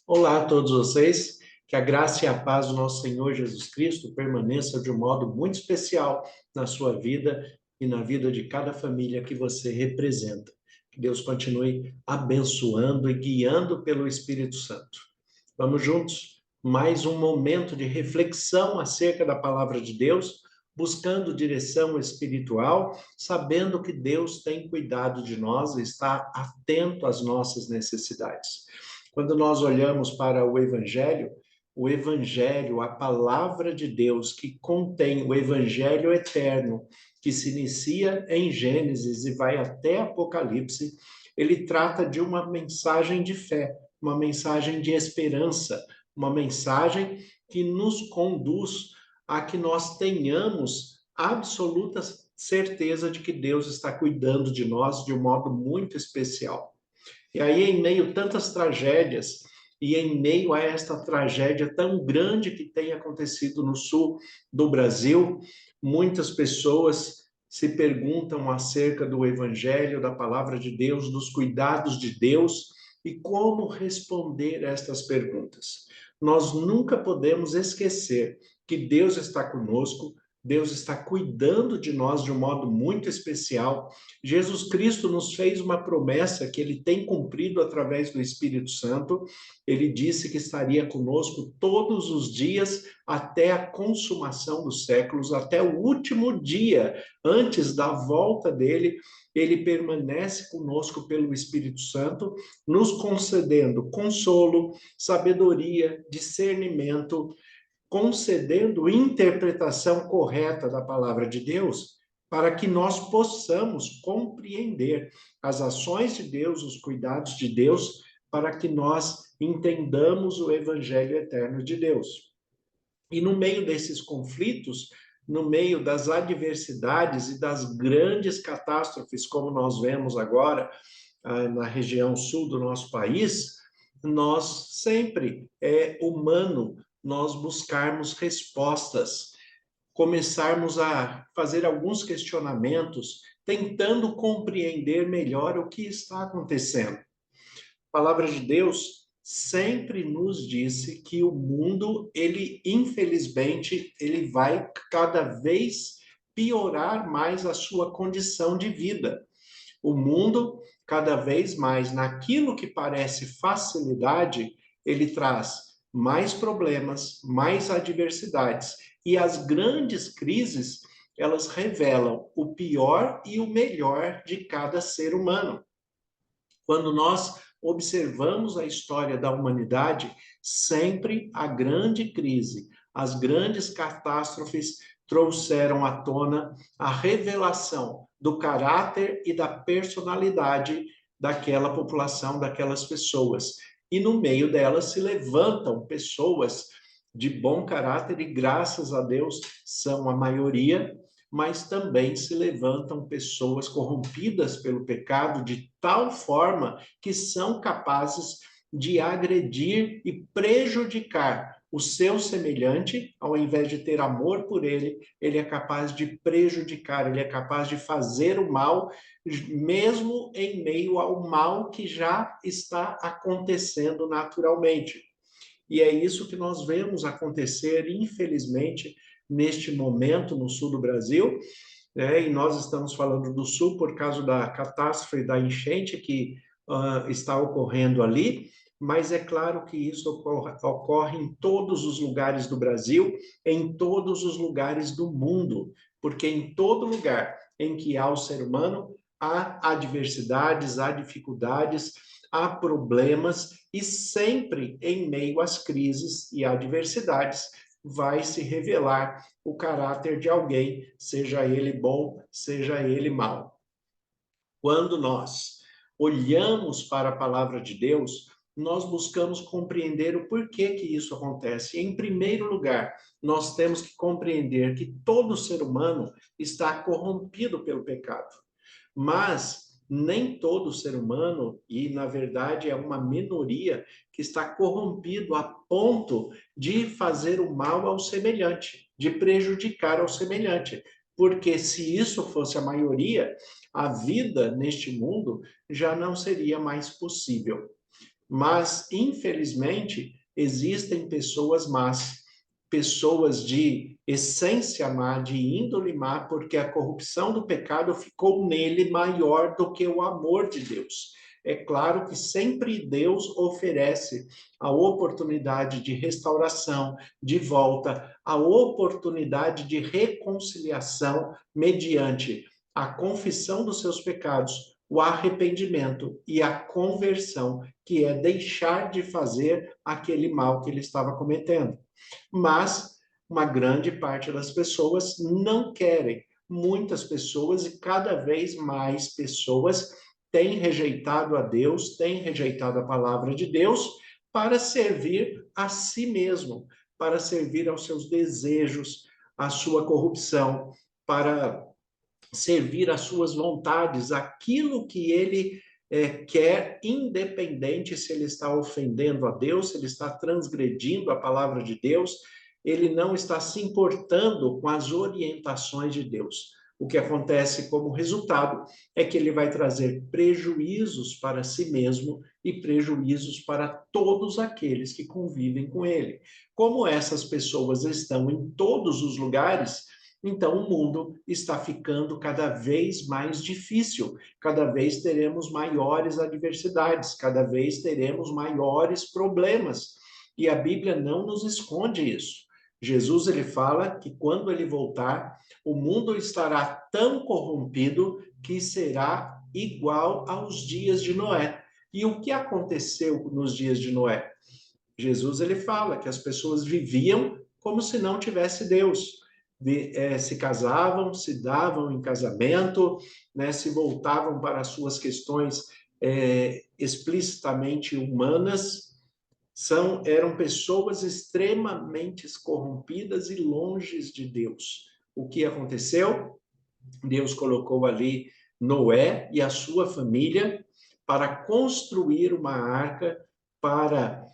Olá a todos vocês, que a graça e a paz do nosso Senhor Jesus Cristo permaneça de um modo muito especial na sua vida e na vida de cada família que você representa. Que Deus continue abençoando e guiando pelo Espírito Santo. Vamos juntos, mais um momento de reflexão acerca da palavra de Deus, buscando direção espiritual, sabendo que Deus tem cuidado de nós e está atento às nossas necessidades. Quando nós olhamos para o Evangelho, a palavra de Deus que contém o Evangelho eterno, que se inicia em Gênesis e vai até Apocalipse, ele trata de uma mensagem de fé, uma mensagem de esperança, uma mensagem que nos conduz a que nós tenhamos absoluta certeza de que Deus está cuidando de nós de um modo muito especial. E aí, em meio a tantas tragédias, e em meio a esta tragédia tão grande que tem acontecido no sul do Brasil, muitas pessoas se perguntam acerca do Evangelho, da palavra de Deus, dos cuidados de Deus e como responder a estas perguntas. Nós nunca podemos esquecer que Deus está conosco, Deus está cuidando de nós de um modo muito especial. Jesus Cristo nos fez uma promessa que ele tem cumprido através do Espírito Santo. Ele disse que estaria conosco todos os dias até a consumação dos séculos, até o último dia, antes da volta dele. Ele permanece conosco pelo Espírito Santo, nos concedendo consolo, sabedoria, discernimento, concedendo interpretação correta da palavra de Deus, para que nós possamos compreender as ações de Deus, os cuidados de Deus, para que nós entendamos o evangelho eterno de Deus. E no meio desses conflitos, no meio das adversidades e das grandes catástrofes, como nós vemos agora na região sul do nosso país, nós sempre é humano nós buscarmos respostas, começarmos a fazer alguns questionamentos, tentando compreender melhor o que está acontecendo. A palavra de Deus sempre nos disse que o mundo, ele infelizmente, ele vai cada vez piorar mais a sua condição de vida. O mundo, cada vez mais, naquilo que parece facilidade, ele traz mais problemas, mais adversidades. E as grandes crises, elas revelam o pior e o melhor de cada ser humano. Quando nós observamos a história da humanidade, sempre a grande crise, as grandes catástrofes trouxeram à tona a revelação do caráter e da personalidade daquela população, daquelas pessoas. E no meio delas se levantam pessoas de bom caráter e, graças a Deus, são a maioria, mas também se levantam pessoas corrompidas pelo pecado de tal forma que são capazes de agredir e prejudicar o seu semelhante, ao invés de ter amor por ele, ele é capaz de prejudicar, ele é capaz de fazer o mal, mesmo em meio ao mal que já está acontecendo naturalmente. E é isso que nós vemos acontecer, infelizmente, neste momento no sul do Brasil, e nós estamos falando do sul por causa da catástrofe da enchente que está ocorrendo ali, mas é claro que isso ocorre em todos os lugares do Brasil, em todos os lugares do mundo, porque em todo lugar em que há o ser humano, há adversidades, há dificuldades, há problemas, e sempre em meio às crises e adversidades vai se revelar o caráter de alguém, seja ele bom, seja ele mau. Quando nós olhamos para a palavra de Deus, nós buscamos compreender o porquê que isso acontece. Em primeiro lugar, nós temos que compreender que todo ser humano está corrompido pelo pecado. Mas nem todo ser humano, e na verdade é uma minoria, que está corrompido a ponto de fazer o mal ao semelhante, de prejudicar ao semelhante. Porque se isso fosse a maioria, a vida neste mundo já não seria mais possível. Mas, infelizmente, existem pessoas más, pessoas de essência má, de índole má, porque a corrupção do pecado ficou nele maior do que o amor de Deus. É claro que sempre Deus oferece a oportunidade de restauração, de volta, a oportunidade de reconciliação mediante a confissão dos seus pecados, o arrependimento e a conversão, que é deixar de fazer aquele mal que ele estava cometendo. Mas uma grande parte das pessoas não querem. Muitas pessoas e cada vez mais pessoas têm rejeitado a Deus, têm rejeitado a palavra de Deus para servir a si mesmo, para servir aos seus desejos, à sua corrupção, para servir às suas vontades, aquilo que ele quer, independente se ele está ofendendo a Deus, se ele está transgredindo a palavra de Deus, ele não está se importando com as orientações de Deus. O que acontece como resultado é que ele vai trazer prejuízos para si mesmo e prejuízos para todos aqueles que convivem com ele. Como essas pessoas estão em todos os lugares, então o mundo está ficando cada vez mais difícil, cada vez teremos maiores adversidades, cada vez teremos maiores problemas. E a Bíblia não nos esconde isso. Jesus ele fala que quando ele voltar, o mundo estará tão corrompido que será igual aos dias de Noé. E o que aconteceu nos dias de Noé? Jesus ele fala que as pessoas viviam como se não tivesse Deus. Se casavam, se davam em casamento, né, se voltavam para as suas questões explicitamente humanas, eram pessoas extremamente corrompidas e longe de Deus. O que aconteceu? Deus colocou ali Noé e a sua família para construir uma arca, para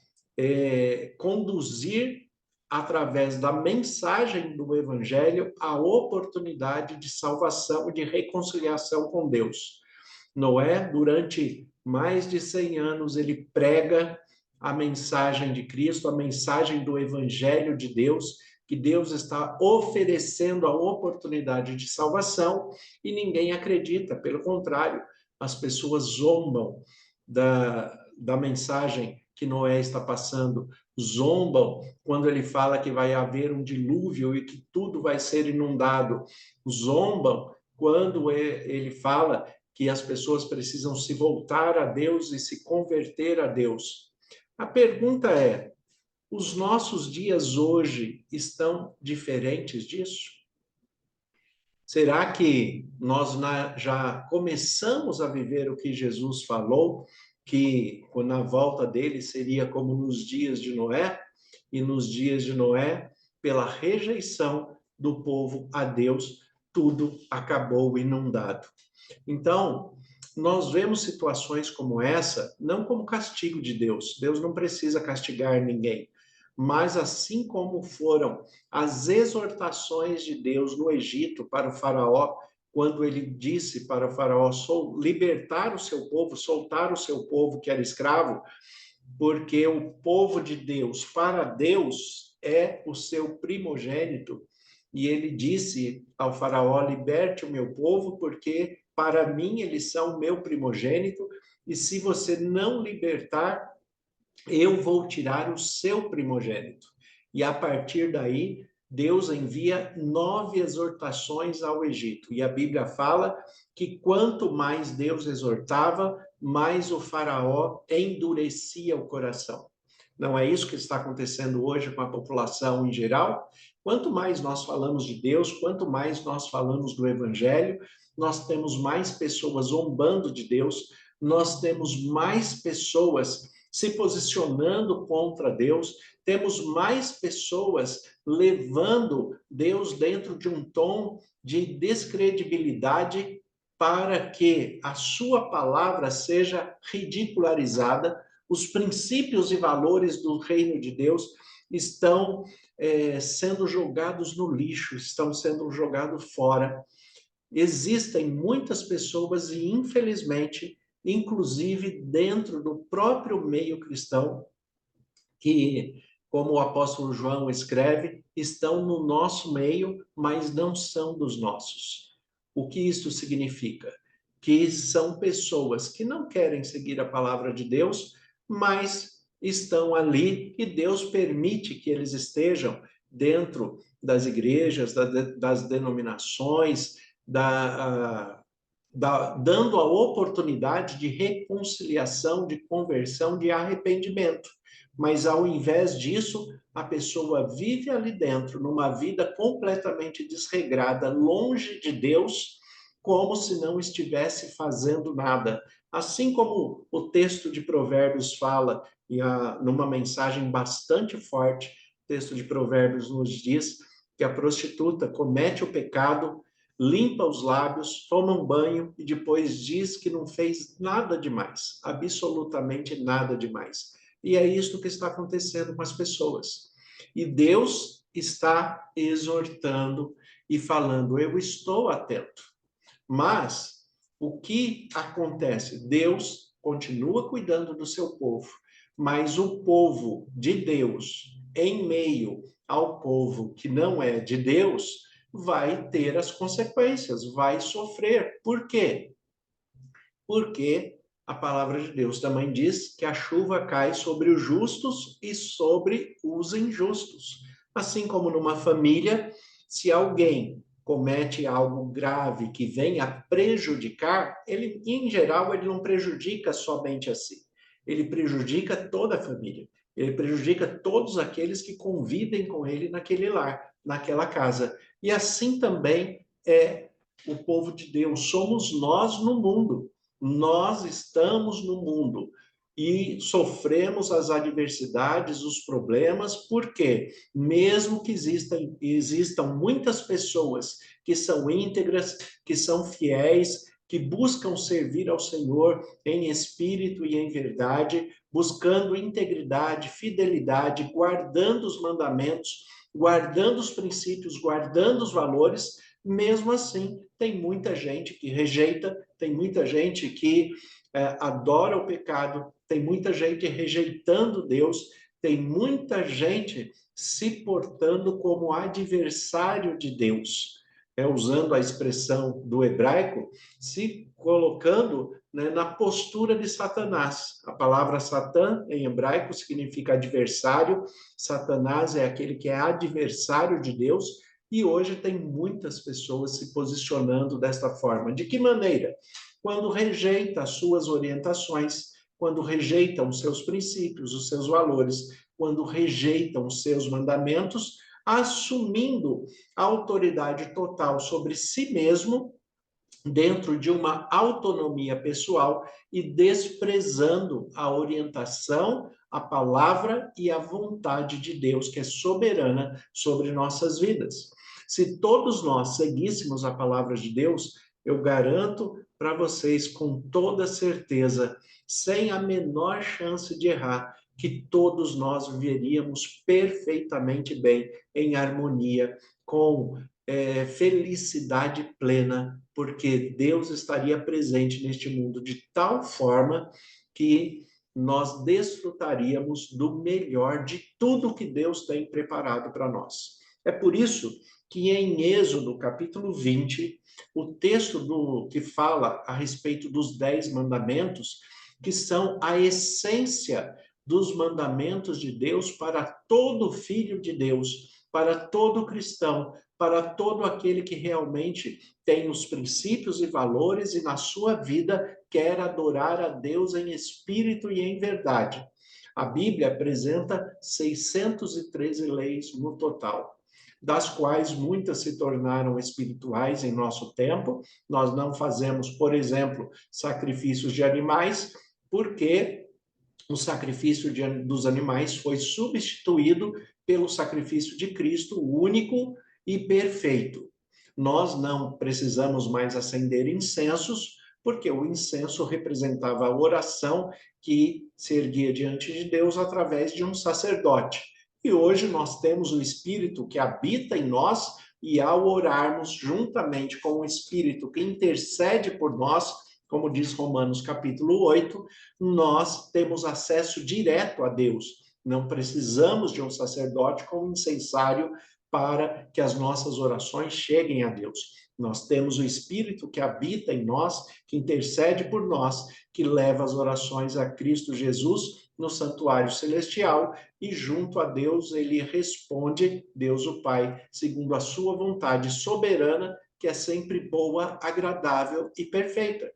conduzir, através da mensagem do Evangelho, a oportunidade de salvação e de reconciliação com Deus. Noé, durante mais de 100 anos, ele prega a mensagem de Cristo, a mensagem do Evangelho de Deus, que Deus está oferecendo a oportunidade de salvação e ninguém acredita. Pelo contrário, as pessoas zombam da mensagem que Noé está passando, zombam quando ele fala que vai haver um dilúvio e que tudo vai ser inundado, zombam quando ele fala que as pessoas precisam se voltar a Deus e se converter a Deus. A pergunta é: os nossos dias hoje estão diferentes disso? Será que nós já começamos a viver o que Jesus falou, que na volta dele seria como nos dias de Noé? E nos dias de Noé, pela rejeição do povo a Deus, tudo acabou inundado. Então, nós vemos situações como essa, não como castigo de Deus. Deus não precisa castigar ninguém. Mas assim como foram as exortações de Deus no Egito para o faraó, quando ele disse para o faraó libertar o seu povo, soltar o seu povo que era escravo, porque o povo de Deus, para Deus, é o seu primogênito. E ele disse ao faraó: liberte o meu povo, porque para mim eles são o meu primogênito, e se você não libertar, eu vou tirar o seu primogênito. E a partir daí, Deus envia 9 exortações ao Egito. E a Bíblia fala que quanto mais Deus exortava, mais o faraó endurecia o coração. Não é isso que está acontecendo hoje com a população em geral? Quanto mais nós falamos de Deus, quanto mais nós falamos do Evangelho, nós temos mais pessoas zombando de Deus, nós temos mais pessoas se posicionando contra Deus, temos mais pessoas levando Deus dentro de um tom de descredibilidade para que a sua palavra seja ridicularizada, os princípios e valores do reino de Deus estão sendo jogados no lixo, estão sendo jogados fora. Existem muitas pessoas e, infelizmente, inclusive dentro do próprio meio cristão, que, como o apóstolo João escreve, estão no nosso meio, mas não são dos nossos. O que isso significa? Que são pessoas que não querem seguir a palavra de Deus, mas estão ali e Deus permite que eles estejam dentro das igrejas, das denominações, dando a oportunidade de reconciliação, de conversão, de arrependimento. Mas ao invés disso, a pessoa vive ali dentro, numa vida completamente desregrada, longe de Deus, como se não estivesse fazendo nada. Assim como o texto de Provérbios fala, numa mensagem bastante forte, o texto de Provérbios nos diz que a prostituta comete o pecado, limpa os lábios, toma um banho e depois diz que não fez nada demais, absolutamente nada demais. E é isso que está acontecendo com as pessoas. E Deus está exortando e falando: eu estou atento. Mas o que acontece? Deus continua cuidando do seu povo, mas o povo de Deus, em meio ao povo que não é de Deus, vai ter as consequências, vai sofrer. Por quê? Porque a palavra de Deus também diz que a chuva cai sobre os justos e sobre os injustos. Assim como numa família, se alguém comete algo grave que venha a prejudicar, ele, em geral, ele não prejudica somente a si. Ele prejudica toda a família. Ele prejudica todos aqueles que convivem com ele naquele lar, naquela casa. E assim também é o povo de Deus. Somos nós no mundo. Nós estamos no mundo e sofremos as adversidades, os problemas, porque mesmo que existam muitas pessoas que são íntegras, que são fiéis, que buscam servir ao Senhor em espírito e em verdade, buscando integridade, fidelidade, guardando os mandamentos, guardando os princípios, guardando os valores, mesmo assim, tem muita gente que rejeita, tem muita gente que adora o pecado, tem muita gente rejeitando Deus, tem muita gente se portando como adversário de Deus, usando a expressão do hebraico, se colocando, né, na postura de Satanás. A palavra Satã, em hebraico, significa adversário. Satanás é aquele que é adversário de Deus, e hoje tem muitas pessoas se posicionando desta forma. De que maneira? Quando rejeita as suas orientações, quando rejeitam os seus princípios, os seus valores, quando rejeitam os seus mandamentos, assumindo a autoridade total sobre si mesmo, dentro de uma autonomia pessoal e desprezando a orientação, a palavra e a vontade de Deus, que é soberana sobre nossas vidas. Se todos nós seguíssemos a palavra de Deus, eu garanto para vocês com toda certeza, sem a menor chance de errar, que todos nós viveríamos perfeitamente bem, em harmonia, com felicidade plena, porque Deus estaria presente neste mundo de tal forma que nós desfrutaríamos do melhor de tudo que Deus tem preparado para nós. É por isso que em Êxodo, capítulo 20, o texto que fala a respeito dos 10 mandamentos, que são a essência dos mandamentos de Deus para todo filho de Deus, para todo cristão, para todo aquele que realmente tem os princípios e valores e na sua vida quer adorar a Deus em espírito e em verdade. A Bíblia apresenta 613 leis no total, das quais muitas se tornaram espirituais em nosso tempo. Nós não fazemos, por exemplo, sacrifícios de animais, porque o sacrifício dos animais foi substituído pelo sacrifício de Cristo, único e perfeito. Nós não precisamos mais acender incensos, porque o incenso representava a oração que se erguia diante de Deus através de um sacerdote. E hoje nós temos o Espírito que habita em nós, e ao orarmos juntamente com o Espírito que intercede por nós, como diz Romanos capítulo 8, nós temos acesso direto a Deus. Não precisamos de um sacerdote como incensário para que as nossas orações cheguem a Deus. Nós temos o Espírito que habita em nós, que intercede por nós, que leva as orações a Cristo Jesus no santuário celestial e junto a Deus ele responde, Deus o Pai, segundo a sua vontade soberana, que é sempre boa, agradável e perfeita.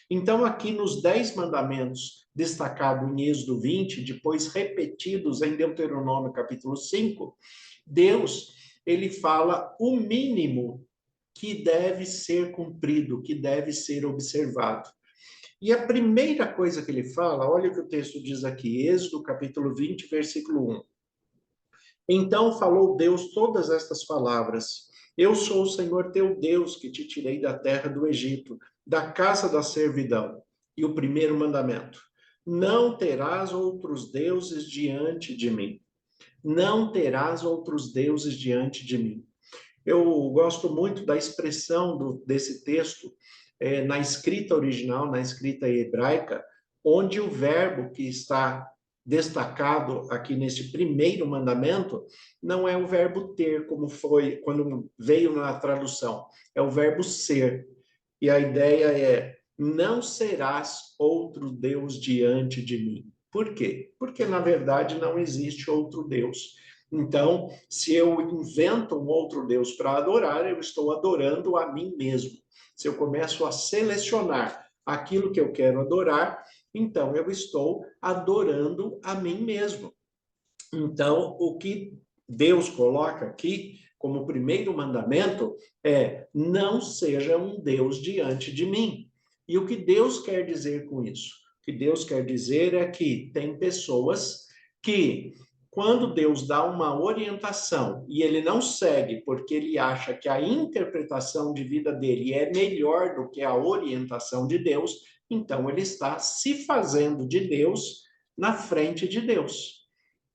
Então, aqui nos 10 mandamentos, destacado em Êxodo 20, depois repetidos em Deuteronômio capítulo 5, Deus, ele fala o mínimo que deve ser cumprido, que deve ser observado. E a primeira coisa que ele fala, olha o que o texto diz aqui, Êxodo capítulo 20, versículo 1. Então falou Deus todas estas palavras: Eu sou o Senhor teu Deus, que te tirei da terra do Egito, da casa da servidão. E o primeiro mandamento: Não terás outros deuses diante de mim. Não terás outros deuses diante de mim. Eu gosto muito da expressão desse texto na escrita original, na escrita hebraica, onde o verbo que está destacado aqui nesse primeiro mandamento não é o verbo ter, como foi quando veio na tradução, é o verbo ser. E a ideia é: não serás outro Deus diante de mim. Por quê? Porque, na verdade, não existe outro Deus. Então, se eu invento um outro Deus para adorar, eu estou adorando a mim mesmo. Se eu começo a selecionar aquilo que eu quero adorar, então eu estou adorando a mim mesmo. Então, o que Deus coloca aqui como primeiro mandamento é: não seja um Deus diante de mim. E o que Deus quer dizer com isso? O que Deus quer dizer é que tem pessoas que, quando Deus dá uma orientação e ele não segue porque ele acha que a interpretação de vida dele é melhor do que a orientação de Deus, então ele está se fazendo de Deus na frente de Deus.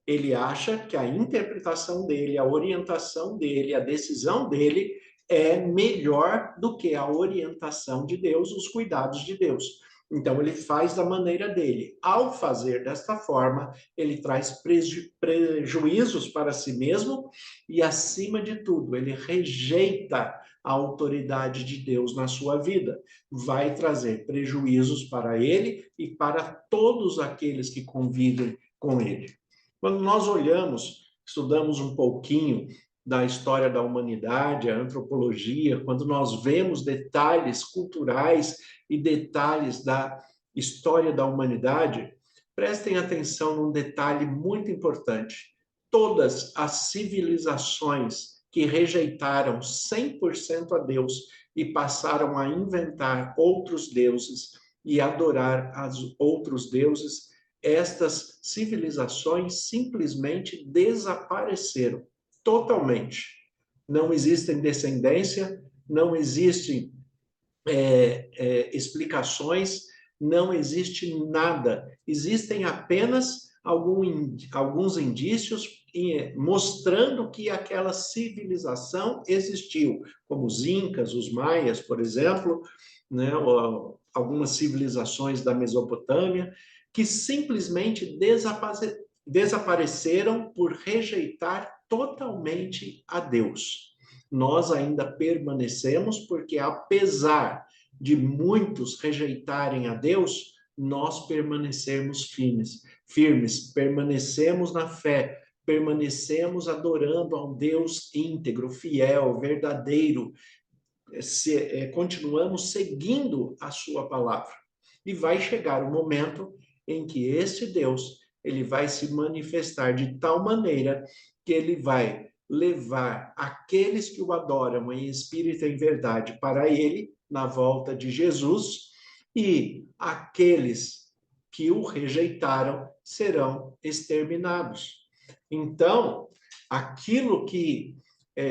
Ele acha que a interpretação dele, a orientação dele, a decisão dele é melhor do que a orientação de Deus, os cuidados de Deus. Então, ele faz da maneira dele. Ao fazer desta forma, ele traz prejuízos para si mesmo e, acima de tudo, ele rejeita a autoridade de Deus na sua vida. Vai trazer prejuízos para ele e para todos aqueles que convivem com ele. Quando nós olhamos, estudamos um pouquinho da história da humanidade, a antropologia, quando nós vemos detalhes culturais e detalhes da história da humanidade, prestem atenção num detalhe muito importante. Todas as civilizações que rejeitaram 100% a Deus e passaram a inventar outros deuses e adorar outros deuses, estas civilizações simplesmente desapareceram totalmente. Não existem descendência, não existem explicações, não existe nada. Existem apenas alguns indícios mostrando que aquela civilização existiu, como os incas, os maias, por exemplo, né, ou algumas civilizações da Mesopotâmia, que simplesmente desapareceram por rejeitar totalmente a Deus. Nós ainda permanecemos porque, apesar de muitos rejeitarem a Deus, nós permanecemos firmes, permanecemos na fé, permanecemos adorando a um Deus íntegro, fiel, verdadeiro, continuamos seguindo a sua palavra. E vai chegar o momento em que esse Deus, ele vai se manifestar de tal maneira que ele vai levar aqueles que o adoram em espírito e em verdade para ele, na volta de Jesus, e aqueles que o rejeitaram serão exterminados. Então, aquilo que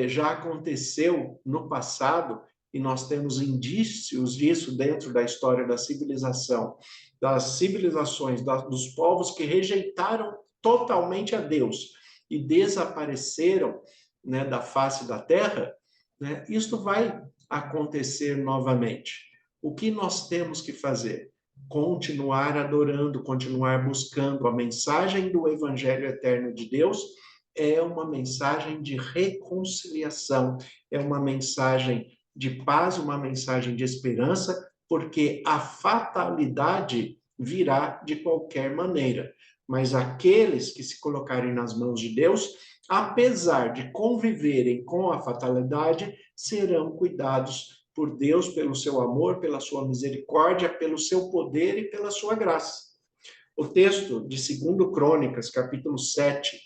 já aconteceu no passado, e nós temos indícios disso dentro da história da civilização, das civilizações, dos povos que rejeitaram totalmente a Deus e desapareceram, da face da terra, isto vai acontecer novamente. O que nós temos que fazer? Continuar adorando, continuar buscando. A mensagem do Evangelho eterno de Deus é uma mensagem de reconciliação, é uma mensagem de paz, uma mensagem de esperança, porque a fatalidade virá de qualquer maneira. Mas aqueles que se colocarem nas mãos de Deus, apesar de conviverem com a fatalidade, serão cuidados por Deus, pelo seu amor, pela sua misericórdia, pelo seu poder e pela sua graça. O texto de 2 Crônicas, capítulo 7,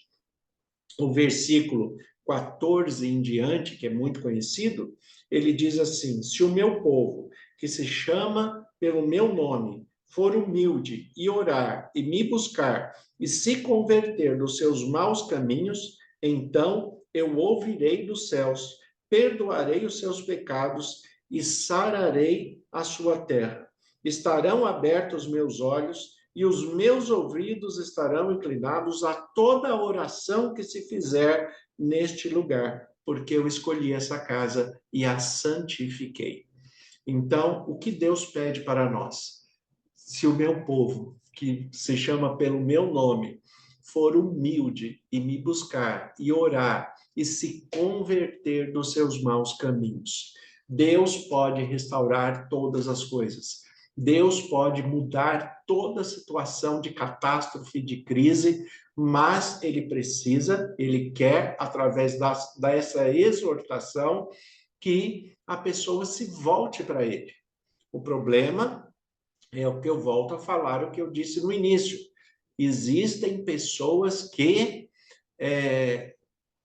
o versículo 14 em diante, que é muito conhecido, ele diz assim: se o meu povo, que se chama pelo meu nome, for humilde e orar e me buscar e se converter dos seus maus caminhos, então eu ouvirei dos céus, perdoarei os seus pecados e sararei a sua terra. Estarão abertos meus olhos e os meus ouvidos estarão inclinados a toda oração que se fizer neste lugar, porque eu escolhi essa casa e a santifiquei. Então, o que Deus pede para nós? Se o meu povo, que se chama pelo meu nome, for humilde e me buscar e orar e se converter dos seus maus caminhos, Deus pode restaurar todas as coisas. Deus pode mudar toda a situação de catástrofe, de crise, mas ele precisa, ele quer, através dessa exortação, que a pessoa se volte para ele. O problema é o que eu volto a falar, o que eu disse no início. Existem pessoas que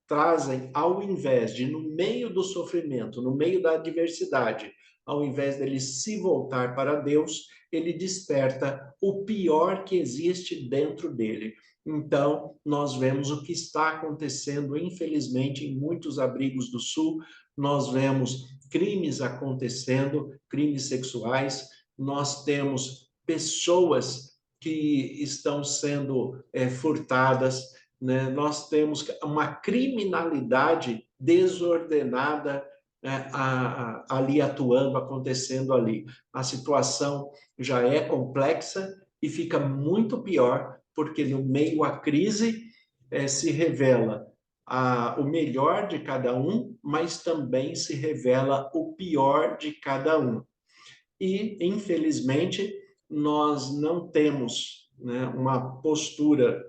trazem, ao invés de, no meio do sofrimento, no meio da adversidade, ao invés dele se voltar para Deus, ele desperta o pior que existe dentro dele. Então, nós vemos o que está acontecendo, infelizmente, em muitos abrigos do Sul. Nós vemos crimes acontecendo, crimes sexuais. Nós temos pessoas que estão sendo furtadas, né? Nós temos uma criminalidade desordenada ali atuando, acontecendo ali. A situação já é complexa e fica muito pior, porque no meio à crise se revela o melhor de cada um, mas também se revela o pior de cada um. E, infelizmente, nós não temos, né, uma postura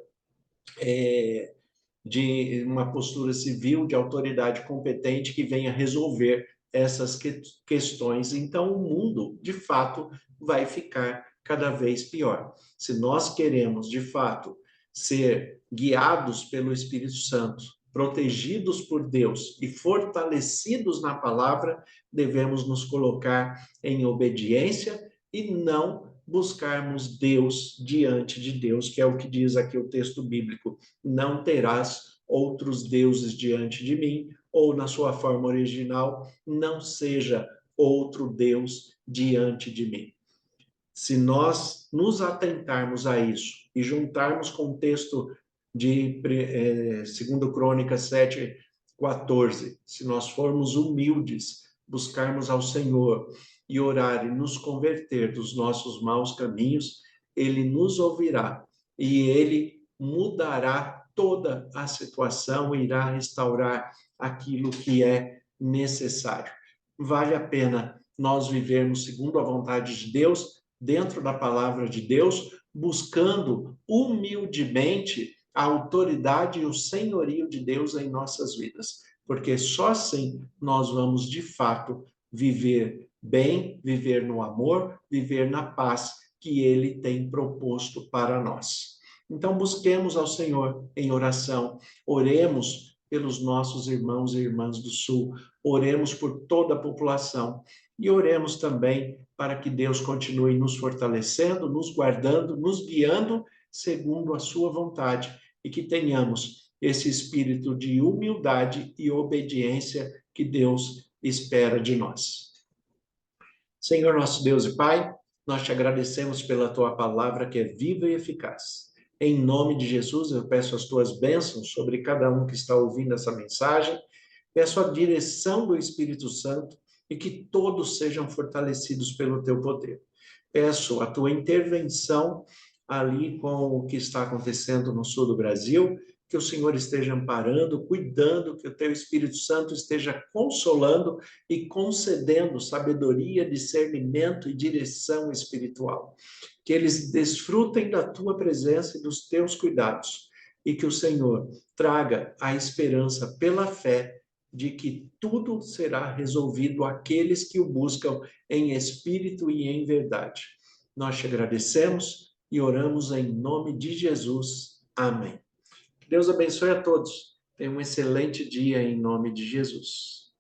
de uma postura civil, de autoridade competente que venha resolver essas questões. Então, o mundo, de fato, vai ficar cada vez pior. Se nós queremos, de fato, ser guiados pelo Espírito Santo, protegidos por Deus e fortalecidos na palavra, devemos nos colocar em obediência e não buscarmos Deus diante de Deus, que é o que diz aqui o texto bíblico: não terás outros deuses diante de mim, ou na sua forma original, não seja outro Deus diante de mim. Se nós nos atentarmos a isso e juntarmos com o texto de 2 Crônicas 7, 14, se nós formos humildes, buscarmos ao Senhor e orar e nos converter dos nossos maus caminhos, ele nos ouvirá e ele mudará toda a situação, irá restaurar aquilo que é necessário. Vale a pena nós vivermos segundo a vontade de Deus, dentro da palavra de Deus, buscando humildemente a autoridade e o senhorio de Deus em nossas vidas, porque só assim nós vamos, de fato, viver bem, viver no amor, viver na paz que ele tem proposto para nós. Então, busquemos ao Senhor em oração, oremos pelos nossos irmãos e irmãs do Sul, oremos por toda a população e oremos também para que Deus continue nos fortalecendo, nos guardando, nos guiando segundo a sua vontade e que tenhamos esse espírito de humildade e obediência que Deus espera de nós. Senhor nosso Deus e Pai, nós te agradecemos pela tua palavra que é viva e eficaz. Em nome de Jesus, eu peço as tuas bênçãos sobre cada um que está ouvindo essa mensagem, peço a direção do Espírito Santo e que todos sejam fortalecidos pelo teu poder. Peço a tua intervenção ali com o que está acontecendo no sul do Brasil, que o Senhor esteja amparando, cuidando, que o teu Espírito Santo esteja consolando e concedendo sabedoria, discernimento e direção espiritual. Que eles desfrutem da tua presença e dos teus cuidados, e que o Senhor traga a esperança pela fé de que tudo será resolvido àqueles que o buscam em espírito e em verdade. Nós te agradecemos e oramos em nome de Jesus. Amém. Que Deus abençoe a todos. Tenha um excelente dia em nome de Jesus.